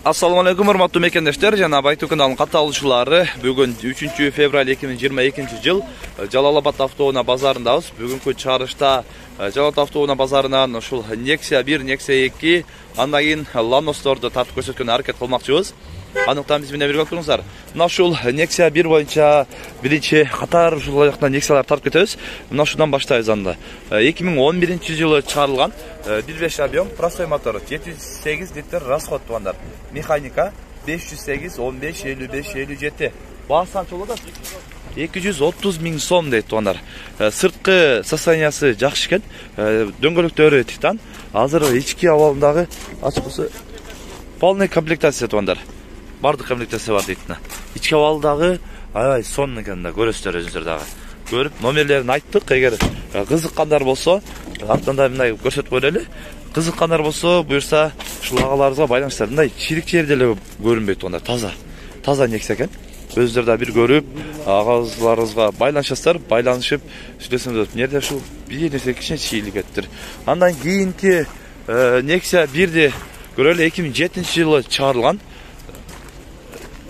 Assalamu alaikum hormatly mekendештер жана Байту каналынын катталуучулары. Бүгүн 3 февраль 2022 жыл Жалал-Абад автоунаа базарындабыз. Бүгүнкү чыгарышта Жалал-Абад автоунаа базарынан ушул Nexia 1, Nexia 2, андан кийин Lanos'торду тартып көрсөткөнгө аракет кылмакчыбыз. Анықтан биз менен бирге болуңуздар. Мына ушул Nexia 1 боюнча биринчи катар ушул жактан Nexia'лар тартып кетебиз. Мына ушудан баштайбыз анда. 2011-жылы чыгарылган 1.5 объем простой мотор, 708 литр расход тугандар. Механика 508 15 55 57. Баасы канча болот? 230 000 сом дейт тугандар. Сырткы состояниясы жакшы экен. Дөңгөлөктөрү титан. Азыр ички абалындагы ачкысы полный комплектация тугандар. Бардык комплектация бар дейт. Ички абалдагы аябай сонун экен да, көрөсүздөр өзүңүздөр дагы. Көрүп номерлерин айттык. Эгер кызыккандар болсо, артында мындай көрсөтүп коелу. Кызыккандар болсо, буюрса ушул агаларыбызга байланыштар. Мындай чирик жерде эле көрүнбөйт тугандар. Таза Nexia экен. Өзүлөр да бир көрүп, агаларыбызга байланышасыздар, байланышып сүйлөсөңүздөр. Эмнеде ушул бир нерсе кичине чийилип кеттир. Андан кийинки Nexia 1ди көрөлү. 2007-жылы чыгарылган.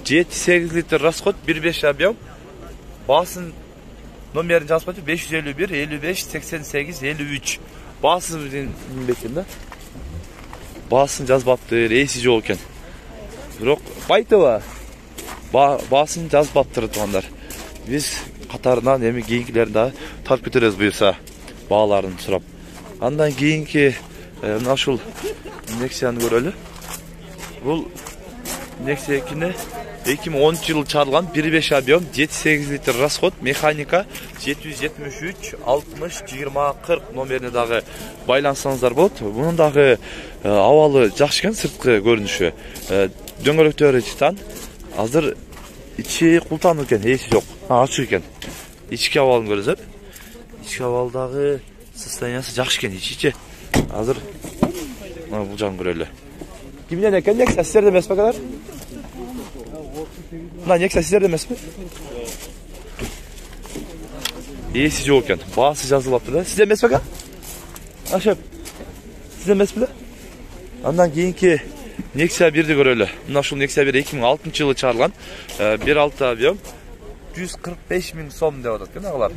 7-8 литр расход, 1.5 объем. Баасын номерин жазбайчы 551 55 88 53. Баасын билбейт да. Баасын жазбаптыр, эси жок экен. Бирок Байтова баасын жазбаптыр тугандар. Биз катарынан эми кийинкилерин да тартып кетебиз буюрса, бааларын сурап. Андан кийинки мына ушул Nexia'ны көрөлү. Бул Nexia 2-ни 2010-жылы чыгарылган 1.5 объем, 7-8 литр расход, механика 773 60 20 40 номерине дагы байлансаңыздар болот. Мунун дагы абалы жакшы экен, сырткы көрүнүшү. Дөңгөлөктөрү титан. Азыр ичи култан экен, эси жок. Ачык экен. Ички абалын көрөсүздөр. Ички абалдагы состояниясы жакшы экен, ичи. Азыр бул жагын көрөлү. Кимден экен Nexia, сиздерде эмеспи акалар? Мына Nexia сиздерде эмеспи? Эси жок экен. Баасы жазылыптыр да. Сизде эмеспи ака? Ашып. Сизде эмеспи да? Андан кийинки Nexia 1ди көрөлү. Мына ушул Nexia 1 2006-жылы чыгарылган. 1.6 объем, 145 000 сом деп атат экен агалар.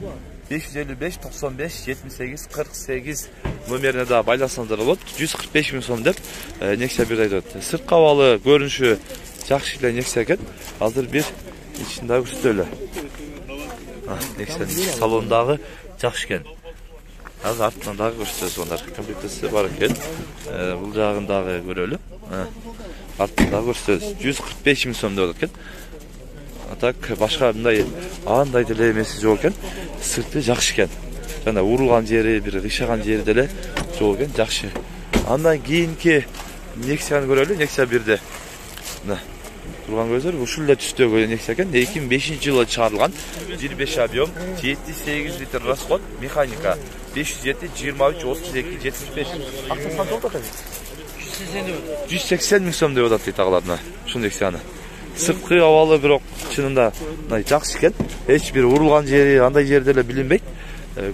555 95 78 48 номерине да байлансаңыздар болот. 145 000 сом деп Nexia 1 айтат. Сырткы абалы көрүнүшү жакшы эле Nexia экен. Азыр бир ичин дагы көрсөтөлү. Nexia салондагы жакшы экен. Азыр артынан дагы көрсөтөбүз ондар. Комплектация бар экен. Бул жагын дагы көрөлү. Артынан дагы көрсөтөбүз. 145 000 сом деп атат экен. Так башка мындай андай деле эмеси жок экен. Сырты жакшы экен. Жана урулган жери, бир кыйшаган жери деле жок экен, жакшы. Андан кийинки Nexia'ны көрөлү. Nexia 1де. Мына турган көздөр ушул эле түстөгү Nexia экен. 2005-жылы чыгарылган. 1.5 объем, 7-8 литр расход, механика 507 23 32 75. Акчасы канча болот экен? 180 000 сом деп атат дейт агаларына. Ушул Nexia'ны. Сырткы абалы бирок чынында мындай жакшы экен. Эч бир урулган жери, андай жерде эле билинбейт.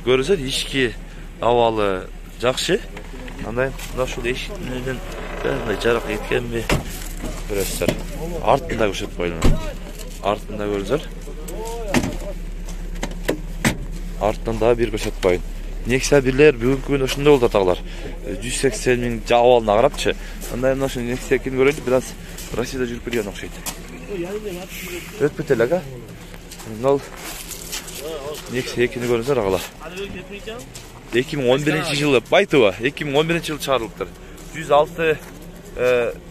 Көрөсөт, ички абалы жакшы. Андан мына ушул эшиктен мындай жарак эткенби көрөсүздөр. Артында көрсөтүп коелу. Артында көрөсүздөр. Артынан да бир көрсөтүп коеюн. Nexia 1лер бүгүнкү күндө ушундай болот агалар. 180 000 абалына карапчы. Андай мына ушул Nexia 2-ни көрөлү, бир аз Россияда жүрүп келген окшойт. Өтпөт эле ака. Мына Nexia 2-ни көрүңүздөр агалар. 2011-жылы Байтова, 2011-жылы чыгарылыптыр. 106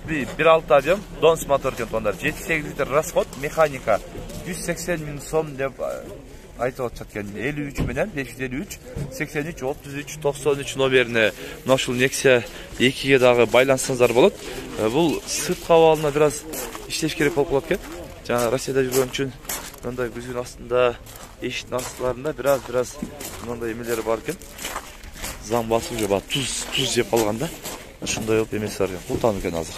1.6 объем, Dons мотор экен тугандар. 7-8 литр расход, механика 180 000 сом деп айтып атышат экен. 53 менен 553 83 33 93 номерине мына ушул Nexia 2ге дагы байлансаңыздар болот. Бул сырткы абалына бир аз иштеш керек болуп калат экен. Жана Россияда жүргөн үчүн мындай күзгүн астында, эшиктин астыларында бир аз мындай эмелери бар экен. Заң басып жеп, туз жеп калганда ушундай болуп эмеси бар экен. Култан экен азыр.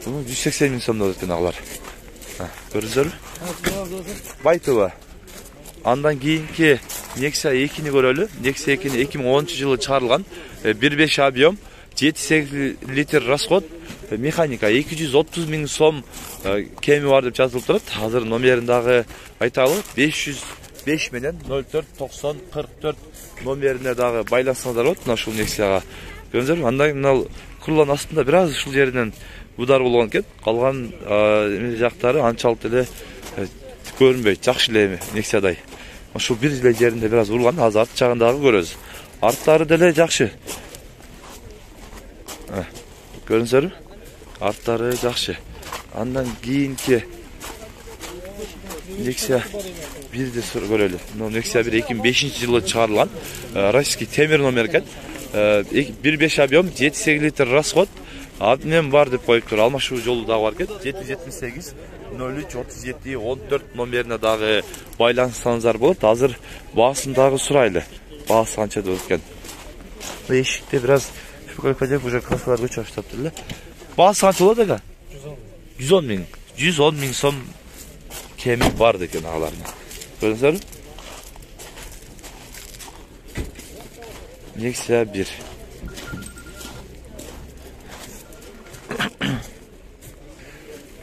Бул 180 000 сом деп экен агалар. Көрүңүздөрбү? Байтова. Андан кийинки Nexia 2-ни көрөлү. Nexia 2-ни 2010-жылы чыгарылган. 1.5 объем, 7-8 литр расход, Mexanika 230 ming so'm kemi var deb жазылып турат. Азыр номерин дагы айталы 505 менен 04 90 44 номерине дагы байлансаңыздар болот. Мына ушул Nexia көрүңүздөр. Андай мына крылонун астында бир аз ушул жеринен удар болгон экен. Калган жактары анчалык эле көрүнбөйт. Жакшы эле Nexia'дай. Ушул бир эле жеринде бир аз урулган. Азыр арт жагындагы көрөбүз. Арттары деле жакшы. Көрүңүздөр. Арттары жакшы. Андан кийинки Nexia 1'de көрөлү. Nexia 1 2005-жылы чыгарылган. Российский темир номер экен. 1.5 объем, 7-8 литр расход. Адмен бар деп коюптур. Алмашуу жолу дагы бар экен. 778 03 37 14 номерине дагы байлансаңыздар болот. Азыр баасын дагы сурайлы. Баасы канча деп экен. Эшикте бир аз шукайпадек уже краскалар көчүп баштаптыр эле. Баасы канча болот экен? 110 миң. 110 миң сом kemi var ekan ağlarına. Görüyorsunuz? Nexia 1.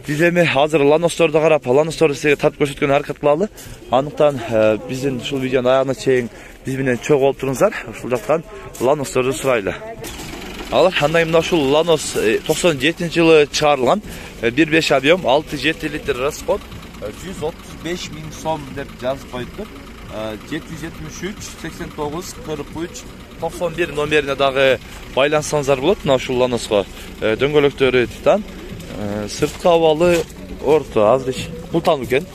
Biz эми азыр Lanos'torda карап, Lanos'tordu sizге тартып көрсөткөн аракет кылалы. Андыктан биздин ушул видеонун аягына чейин биз менен чогуу болуп туруңуздар. Ушул жактан Lanos'торду сурайлы. Алар андай мына ушул Lanos 97-жылы чыгарылган 1.5 объем, 6-7 литр расход. 135 ming so'm deb жазып qo'yibdi. 773 89 43 91 номерине дагы байлансаңыздар болот. Мына ушул Lanos'го дөңгөлөктөрү титан, сырткы абалы орто, азыр култан экен.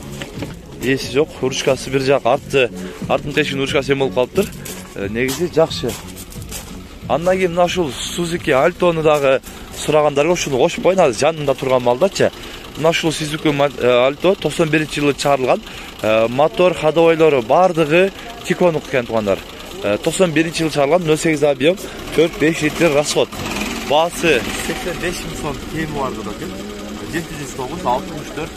Эси жок, ручкасы бир жак, артын тешин ручкасы эме болуп калыптыр. Негизи жакшы. Андан кийин мына ушул Suzuki Alto'ну дагы сурагандарга ушуну кошуп коюн, азыр жанында турган малдачы. Мына ушул Suzuki Alto 91-жылы чыгарылган. Мотор, ходовойлору бардыгы Тиконук экен туугандар. 91-жылы чыгарылган, 08 объем, 4-5 литр расход. Баасы 85 миң сом кеми бар экен. 709 64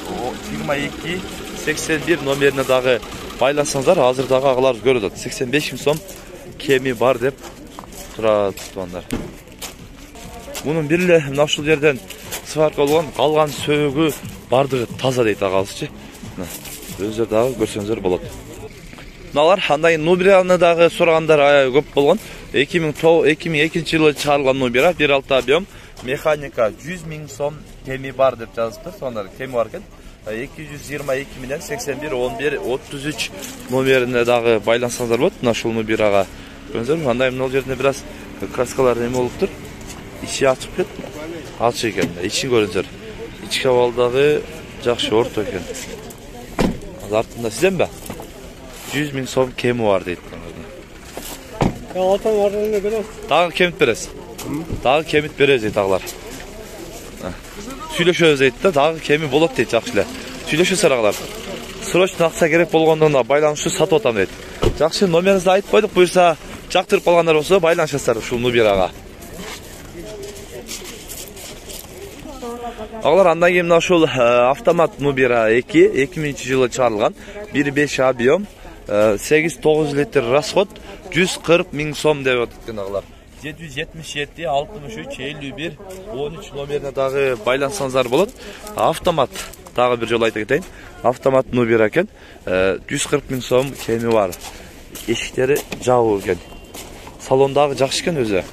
22 81 номерине дагы байлансаңыздар, азыр дагы агалар көрөт. 85 миң сом кеми бар деп турат туугандар. Мунун бир эле мына ушул жерден сварка болгон, калган сөөгү бардыгы таза дейт агалысчы. Өздөр дагы көрсөңүздөр болот. Мыналар андай Nubira'ны дагы сурагандар көп болгон. 2002-жылы чыгарылган Nubira 1.6 объем, механика 100 миң сом кеми бар деп жазыптыр. Сондар кеми бар экен. 222 менен 81 11 33 номерине дагы байлансаңыздар болот. Мына ушул Nubira'га көрүңүздөр. Андай мына жерде бир аз краскалар эме болуптур. Ичи ачып кет. Ачык экен. Ичин көрүңүздөр. Ички абалдагы жакшы орто экен. Артында сизенби? 100 миң сом кеми бар дейт. Алтын ордуна беребиз. Дагы кемит бересиз. Дагы кемит беребиз дейт агалар. Сүйлөшөбүз дейт да, дагы кеми болот дейт жакшы эле. Сүйлөшөсүздөр агалар. Срочно акча керек болгондугунда байланышты сатып атам дейт. Жакшы, номеринизди айтып койдук, буюрса жактырып калгандар болсо байланышасыздар ушул Nubira'га. Агалар андан кийин мына ушул автомат Nubira 2 2000-жылы чыгарылган, 1.5 объем, 8-9 литр расход, 140 миң сом деп атыптыр агалар. 777 63 51 13 номерине дагы байлансаңыздар болот. Автомат дагы бир жолу айта кетейин. Автомат Nubira экен. 140 миң сом кеми бар. Эшиктери жабуу экен. Салондагы жакшы экен өзү.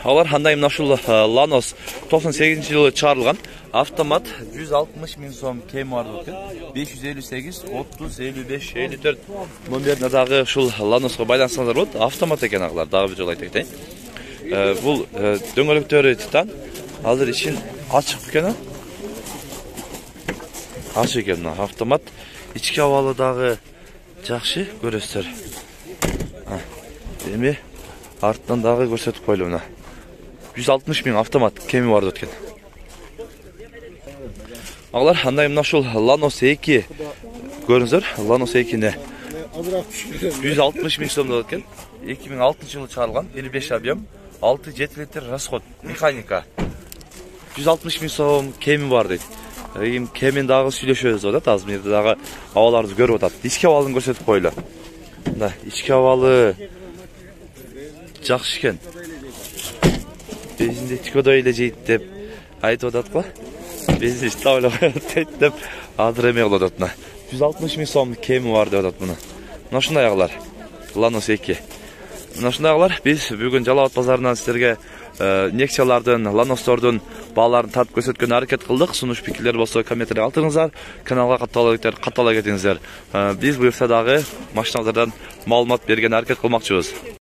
Алар андай мына ушул Lanos 98-жылы чыгарылган. Автомат 160 миң сом кеми бар экен. 558 30 55 54 номерине дагы ушул Lanos'го байлансаңыздар болот. Автомат экен агалар, дагы бир жолу айта кетейин. Бул дөңгөлөктөрү титан. Азыр ичин ачык экен. Ачык экен автомат. Ички абалы дагы жакшы көрөсүздөр. Эми арттан дагы көрсөтүп койлу мына. 160 миң автомат кеми бар экен. Агалар андай мына ушул Lanos 2 көрүңүздөр. Lanos 2-не 160 миң сом деп экен. 2006-жылы чыгарылган, 1.5 объем, 6-7 литр расход, механика. 160 миң сом кеми бар дейт. Кемин дагы сүйлөшөбүз деп атат. Азыр дагы абаларды көрүп атат. Диске абалын көрсөтүп койлу. Да, içki havalı. Жақсы екен. Безінде тикода ележейді деп айтып атат қой. Безінде тавлап атат деп адыр емей қылып атат. 160 000 сомдық кемі бар деп атат мұны. Мына шындай ағылар. Ланос 2. Мына шындай ағылар. Біз бүгін Жалалабад базарынан сіздерге Nexia-лардың, Lanos'тордың бағаларын татып көрсеткен әрекет қылдық. Сұныш пікірлер болса комментарий алтыңыздар. Каналға қатала кетіңіздер. Біз бұйырса дағы машиналардан малумат берген әрекет қылмақчыбыз.